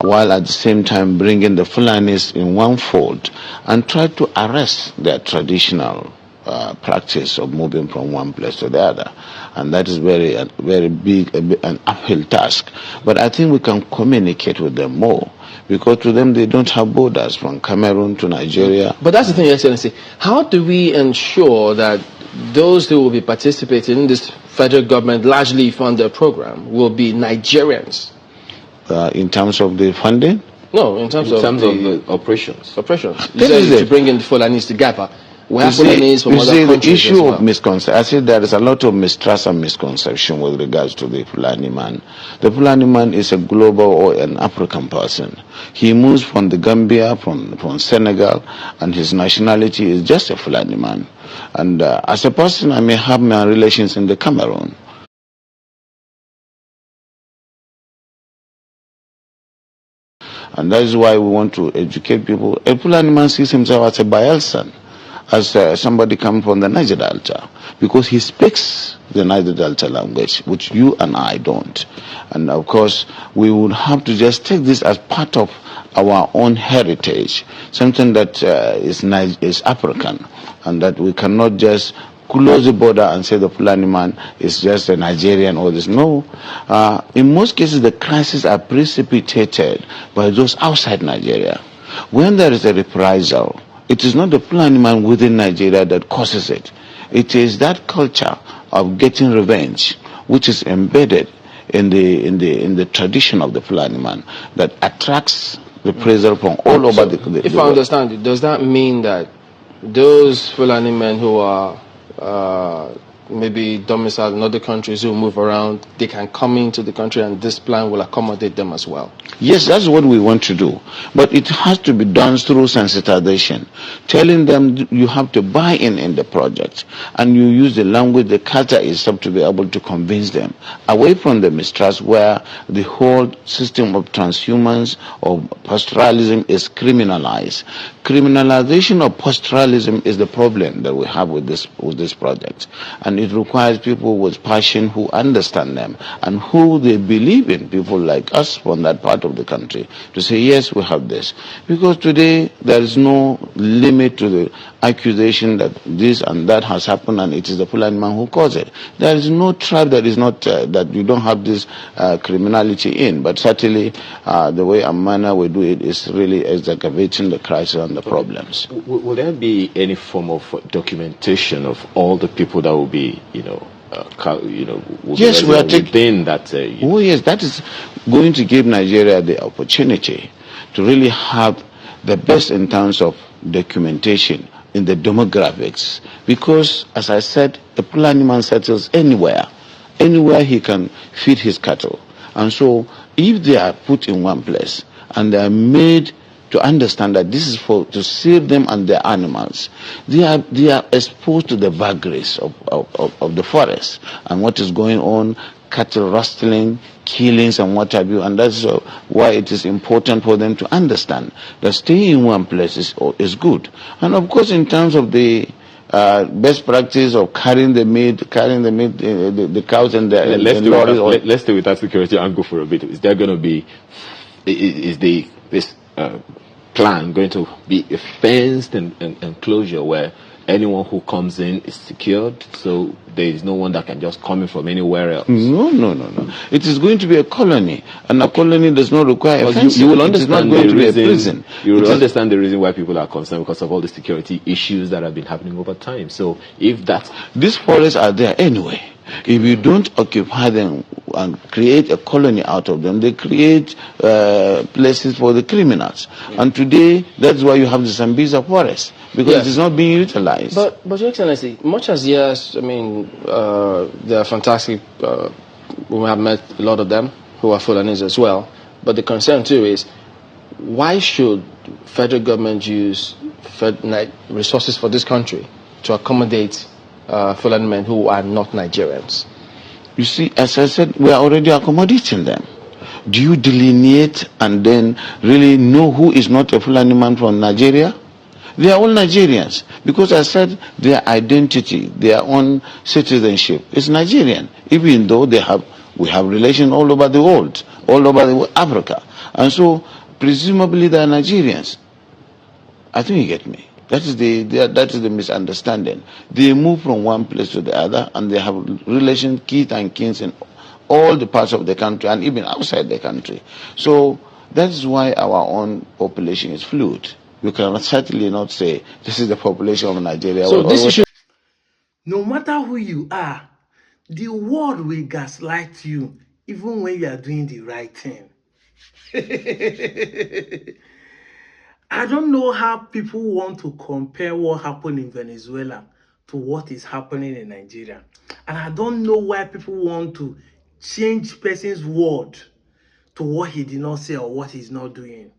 while at the same time bringing the Fulanis in one fold and try to arrest their traditional practice of moving from one place to the other. And that is very big, an uphill task. But I think we can communicate with them more, because to them they don't have borders from Cameroon to Nigeria. But that's the thing, Your Excellency. How do we ensure that those who will be participating in this federal government largely funded program will be Nigerians? In terms of the funding? No, in terms of the operations. You said to bring in the Fulanis together. We have Fulanis from other countries. The issue of misconception, I said there is a lot of mistrust and misconception with regards to the Fulani man. The Fulani man is a global or an African person. He moves from the Gambia, from Senegal, and his nationality is just a Fulani man. And as a person, I may have my relations in the Cameroon. And that is why we want to educate people. A Fulani man sees himself as a Bayelsan, as somebody coming from the Niger Delta, because he speaks the Niger Delta language, which you and I don't. And of course, we would have to just take this as part of our own heritage, something that is African, and that we cannot just close the border and say the Fulani man is just a Nigerian or this. No. In most cases, the crises are precipitated by those outside Nigeria. When there is a reprisal, it is not the Fulani man within Nigeria that causes it. It is that culture of getting revenge, which is embedded in the tradition of the Fulani man, that attracts reprisal from all over the world. If I understand it, does that mean that those Fulani men who are maybe domiciled in other countries, who move around, they can come into the country and this plan will accommodate them as well? Yes, that's what we want to do. But it has to be done through sensitization, telling them you have to buy in the project, and you use the language, the culture itself, to be able to convince them, away from the mistrust where the whole system of transhumance or pastoralism is criminalized. Criminalization of pastoralism is the problem that we have with this project. And it requires people with passion who understand them and who they believe in, people like us from that part of the country, to say, yes, we have this. Because today there is no limit to the accusation that this and that has happened and it is the Fulani man who caused it. There is no tribe that is not, that you don't have this criminality in. But certainly the way and manner we do it is really exacerbating the crisis and the problems. Will there be any form of documentation of all the people that will be, yes, we are within that? Oh yes, that is going to give Nigeria the opportunity to really have the best in terms of documentation in the demographics. Because, as I said, the Fulani man settles anywhere he can feed his cattle. And so, if they are put in one place and they are made to understand that this is to save them and their animals, they are exposed to the vagaries of the forest and what is going on, cattle rustling, killings and what have you. And that's why it is important for them to understand that staying in one place is good. And of course, in terms of the best practice of carrying the meat, the cows and the let's stay with that security angle for a bit. Is there going to be, this plan going to be a fenced enclosure where anyone who comes in is secured, so there is no one that can just come in from anywhere else? No. It is going to be a colony, and a colony does not require a fence. You will understand the reason. You will understand the reason why people are concerned, because of all the security issues that have been happening over time. So if that, these forests are there anyway. If you don't occupy them and create a colony out of them, they create places for the criminals. And today, that's why you have the Sambisa forest, because it is not being utilized. But Your Excellency, much as yes, I mean, they are fantastic. We have met a lot of them who are Fulanis as well. But the concern too is, why should federal government use resources for this country to accommodate Fulani men who are not Nigerians? You see, as I said, we are already accommodating them. Do you delineate and then really know who is not a Fulani man from Nigeria? They are all Nigerians, because I said their identity, their own citizenship is Nigerian, even though we have relations all over the world, all over Africa. And so, presumably, they are Nigerians. I think you get me. That is the misunderstanding. They move from one place to the other, and they have relations, kith and kins in all the parts of the country, and even outside the country. So that is why our own population is fluid. You can certainly not say this is the population of Nigeria. So this issue. No matter who you are, the world will gaslight you even when you are doing the right thing. I don't know how people want to compare what happened in Venezuela to what is happening in Nigeria. And I don't know why people want to change person's word to what he did not say or what he's not doing.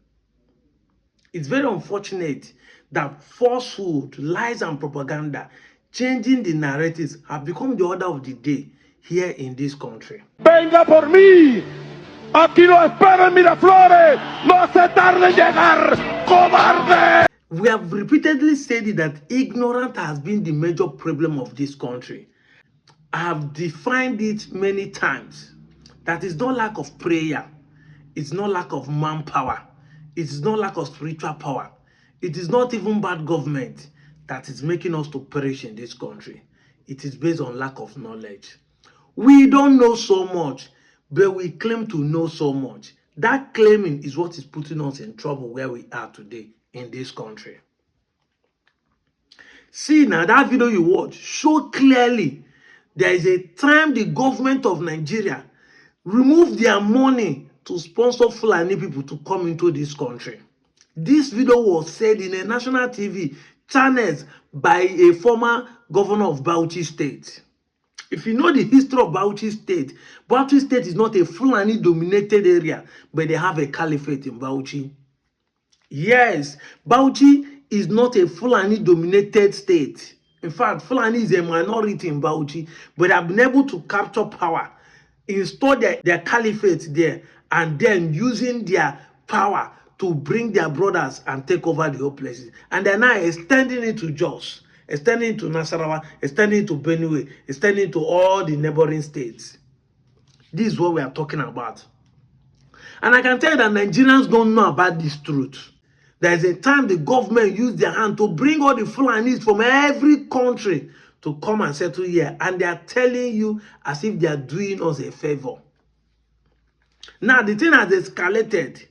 It's very unfortunate that falsehood, lies, and propaganda, changing the narratives, have become the order of the day here in this country. Venga por mí. Aquí lo espero en Miraflores. No se tarde en llegar, cobarde. We have repeatedly said that ignorance has been the major problem of this country. I have defined it many times. That is not lack of prayer. It's not lack of manpower. It is not lack of spiritual power. It is not even bad government that is making us to perish in this country. It is based on lack of knowledge. We don't know so much, but we claim to know so much. That claiming is what is putting us in trouble where we are today in this country. See now, that video you watch show clearly there is a time the government of Nigeria removed their money to sponsor Fulani people to come into this country. This video was said in a national TV channels by a former governor of Bauchi State. If you know the history of Bauchi State is not a Fulani dominated area, but they have a caliphate in Bauchi. Yes, Bauchi is not a Fulani dominated state. In fact, Fulani is a minority in Bauchi, but have been able to capture power, install their caliphate there, and then using their power to bring their brothers and take over the whole places. And they're now extending it to Jos, extending it to Nasarawa, extending it to Benue, extending it to all the neighboring states. This is what we are talking about. And I can tell you that Nigerians don't know about this truth. There is a time the government used their hand to bring all the Fulanis from every country to come and settle here. And they are telling you as if they are doing us a favor. Now, the thing has escalated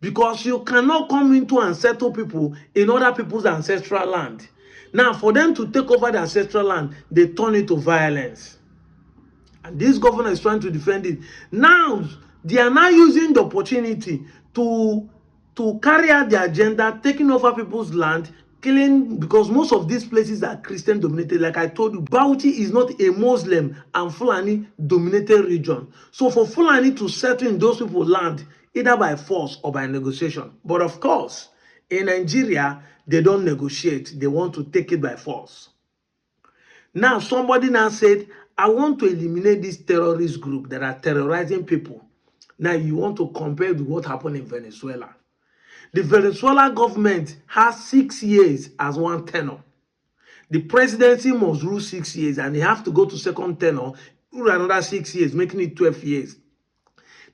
because you cannot come into and settle people in other people's ancestral land. Now, for them to take over the ancestral land, they turn it to violence. And this governor is trying to defend it. Now, they are now using the opportunity to carry out their agenda, taking over people's land, killing, because most of these places are Christian dominated. Like I told you, Bauchi is not a Muslim and Fulani dominated region. So for Fulani to settle in those people's land, either by force or by negotiation. But of course, in Nigeria, they don't negotiate. They want to take it by force. Now, somebody now said, I want to eliminate this terrorist group that are terrorizing people. Now, you want to compare with what happened in Venezuela. The Venezuela government has 6 years as one tenure. The presidency must rule 6 years, and they have to go to second tenure, rule another 6 years, making it 12 years.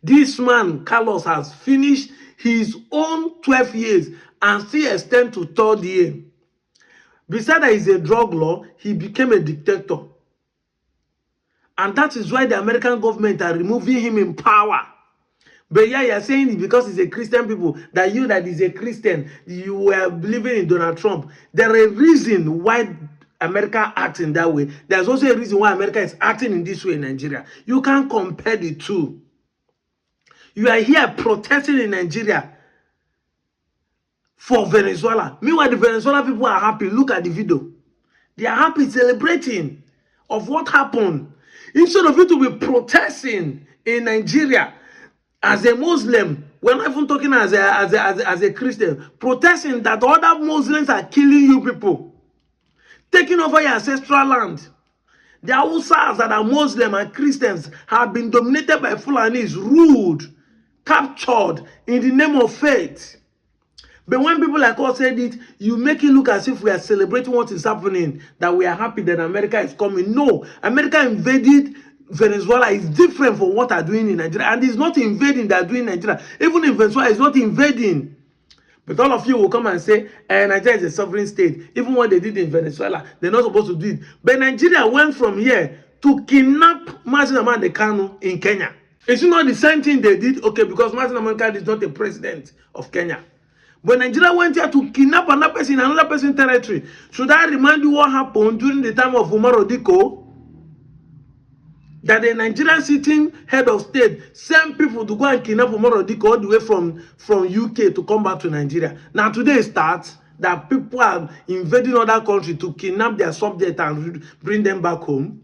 This man, Carlos, has finished his own 12 years and still extend to third year. Besides that he's a drug lord, he became a dictator. And that is why the American government are removing him in power. But yeah, you're saying it because he's a Christian people, that you that is a Christian, you were believing in Donald Trump. There is a reason why America acts in that way. There's also a reason why America is acting in this way in Nigeria. You can't compare the two. You are here protesting in Nigeria for Venezuela. Meanwhile, the Venezuela people are happy. Look at the video. They are happy, celebrating of what happened. Instead of you to be protesting in Nigeria as a Muslim, we're not even talking as a Christian, protesting that other Muslims are killing you people, taking over your ancestral land. The Hausas that are Muslim and Christians have been dominated by Fulanis, ruled, captured in the name of faith. But when people like us said it, you make it look as if we are celebrating what is happening, that we are happy that America is coming. No, America invaded Venezuela is different from what are doing in Nigeria, and it's not invading that are doing in Nigeria. Even in Venezuela, it's not invading. But all of you will come and say, Nigeria is a sovereign state. Even what they did in Venezuela, they're not supposed to do it. But Nigeria went from here to kidnap Mazi Nnamdi Kanu in Kenya. It's not the same thing they did, okay, because Mazi Nnamdi Kanu is not the president of Kenya. But Nigeria went here to kidnap another person in another person's territory. Should I remind you what happened during the time of Umar Odiko? That the Nigerian sitting head of state sent people to go and kidnap Umar Odiko all the way from UK to come back to Nigeria. Now today starts that people are invading other countries to kidnap their subjects and bring them back home.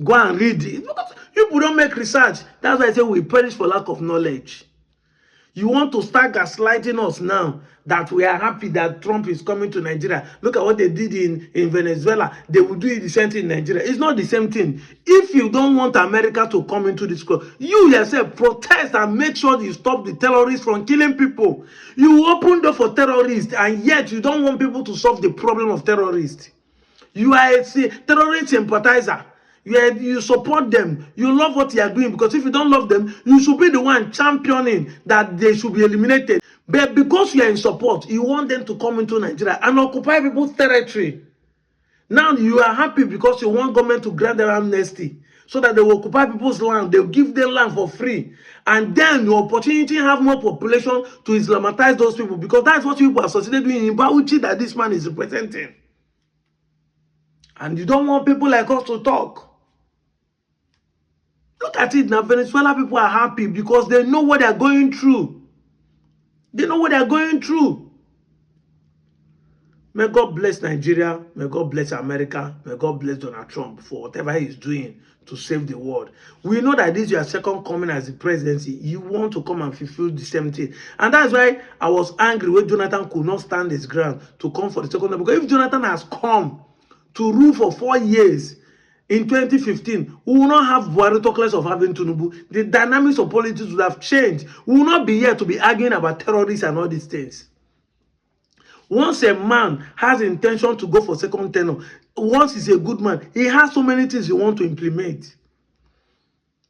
Go and read it. Because people don't make research. That's why I say we perish for lack of knowledge. You want to start gaslighting us now that we are happy that Trump is coming to Nigeria. Look at what they did in Venezuela. They will do it the same thing in Nigeria. It's not the same thing. If you don't want America to come into this country, you yourself protest and make sure you stop the terrorists from killing people. You open door for terrorists, and yet you don't want people to solve the problem of terrorists. You are a terrorist sympathizer. You support them. You love what they are doing, because if you don't love them, you should be the one championing that they should be eliminated. But because you are in support, you want them to come into Nigeria and occupy people's territory. Now you are happy because you want government to grant them amnesty so that they will occupy people's land. They will give them land for free. And then the opportunity to have more population to Islamatize those people, because that's what people are associated doing in Bauchi that this man is representing. And you don't want people like us to talk. Look at it now. Venezuela people are happy because they know what they are going through. They know what they are going through. May God bless Nigeria. May God bless America. May God bless Donald Trump for whatever he is doing to save the world. We know that this is your second coming as the presidency. You want to come and fulfill the same thing. And that's why I was angry when Jonathan could not stand his ground to come for the second time. Because if Jonathan has come to rule for 4 years, in 2015, we will not have Buhari talk less of having Tinubu. The dynamics of politics would have changed. We will not be here to be arguing about terrorists and all these things. Once a man has intention to go for second tenure, once he's a good man, he has so many things he wants to implement.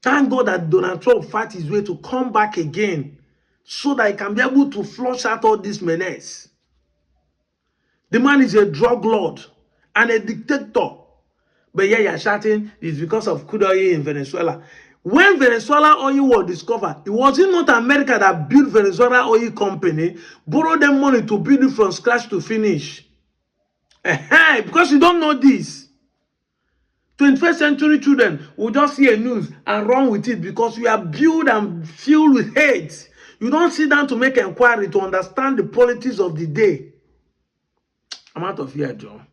Thank God that Donald Trump fight his way to come back again so that he can be able to flush out all this menace. The man is a drug lord and a dictator. But yeah, you're shouting it's because of crude oil in Venezuela. When Venezuela oil was discovered, it wasn't not America that built Venezuela oil company, borrowed them money to build it from scratch to finish. Because you don't know this. 21st century children will just see a news and run with it because we are built and filled with hate. You don't sit down to make inquiry to understand the politics of the day. I'm out of here, John.